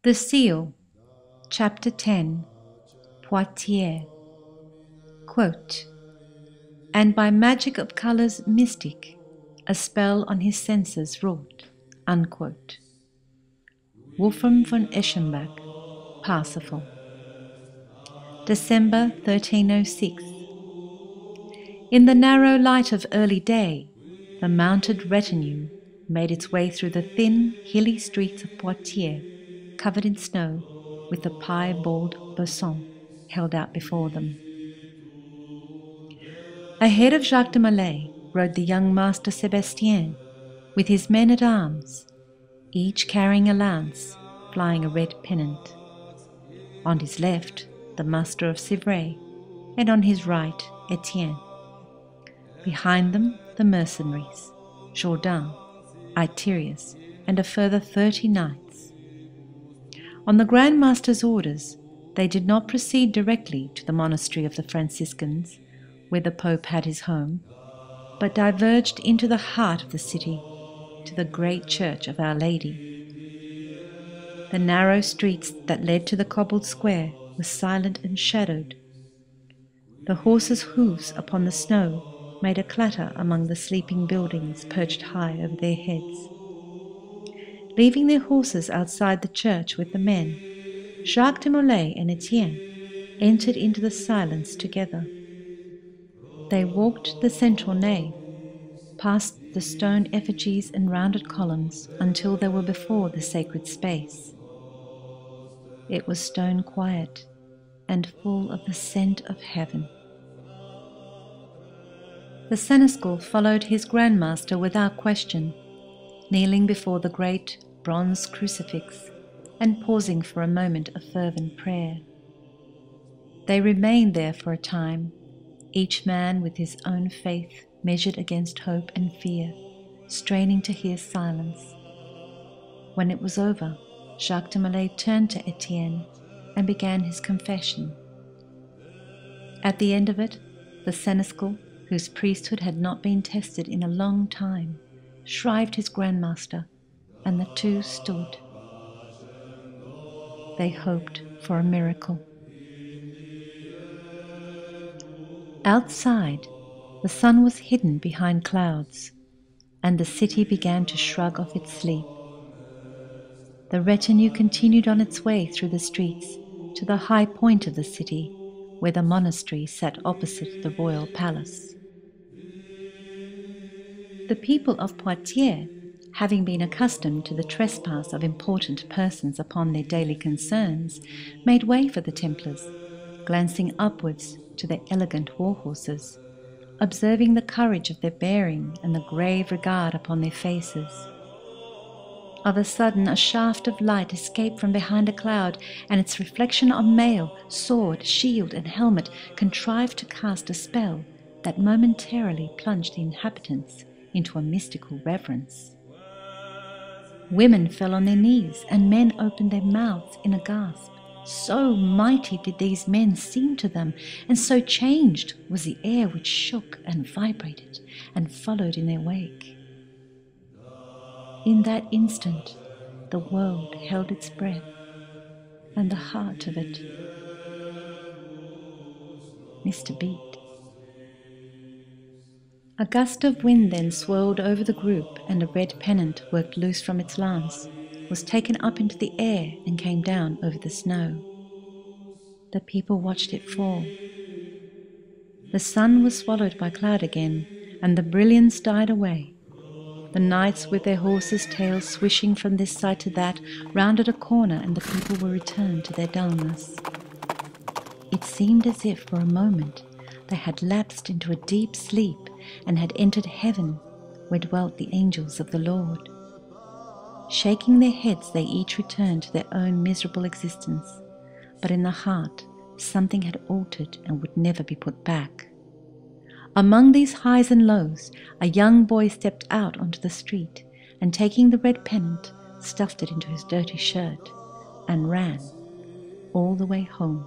The Seal, Chapter 10, Poitiers. Quote, "And by magic of colours mystic, a spell on his senses wrought." Unquote. Wolfram von Eschenbach, Parsifal. December 1306. In the narrow light of early day, the mounted retinue made its way through the thin, hilly streets of Poitiers, covered in snow, with the piebald boson held out before them. Ahead of Jacques de Molay rode the young Master Sébastien, with his men-at-arms, each carrying a lance, flying a red pennant. On his left, the Master of Civray, and on his right, Etienne. Behind them, the mercenaries, Jourdan, Itérius, and a further 30 knights. On the Grand Master's orders, they did not proceed directly to the monastery of the Franciscans, where the Pope had his home, but diverged into the heart of the city, to the great church of Our Lady. The narrow streets that led to the cobbled square were silent and shadowed. The horses' hoofs upon the snow made a clatter among the sleeping buildings perched high over their heads. Leaving their horses outside the church with the men, Jacques de Molay and Etienne entered into the silence together. They walked the central nave, past the stone effigies and rounded columns until they were before the sacred space. It was stone quiet and full of the scent of heaven. The seneschal followed his Grand Master without question, kneeling before the great bronze crucifix and pausing for a moment of fervent prayer. They remained there for a time, each man with his own faith measured against hope and fear, straining to hear silence. When it was over, Jacques de Molay turned to Etienne and began his confession. At the end of it, the seneschal, whose priesthood had not been tested in a long time, shrived his Grand Master, and the two stood. They hoped for a miracle. Outside, the sun was hidden behind clouds, and the city began to shrug off its sleep. The retinue continued on its way through the streets to the high point of the city, where the monastery sat opposite the royal palace. The people of Poitiers, having been accustomed to the trespass of important persons upon their daily concerns, made way for the Templars, glancing upwards to their elegant war horses, observing the courage of their bearing and the grave regard upon their faces. Of a sudden, a shaft of light escaped from behind a cloud, and its reflection on mail, sword, shield, and helmet contrived to cast a spell that momentarily plunged the inhabitants into a mystical reverence. Women fell on their knees, and men opened their mouths in a gasp. So mighty did these men seem to them, and so changed was the air which shook and vibrated and followed in their wake. In that instant, the world held its breath, and the heart of it missed a beat. A gust of wind then swirled over the group, and a red pennant, worked loose from its lance, was taken up into the air and came down over the snow. The people watched it fall. The sun was swallowed by cloud again, and the brilliance died away. The knights, with their horses' tails swishing from this side to that, rounded a corner, and the people were returned to their dullness. It seemed as if for a moment they had lapsed into a deep sleep and had entered heaven, where dwelt the angels of the Lord. Shaking their heads, they each returned to their own miserable existence, but in the heart something had altered and would never be put back. Among these highs and lows, a young boy stepped out onto the street, and taking the red pennant, stuffed it into his dirty shirt, and ran all the way home.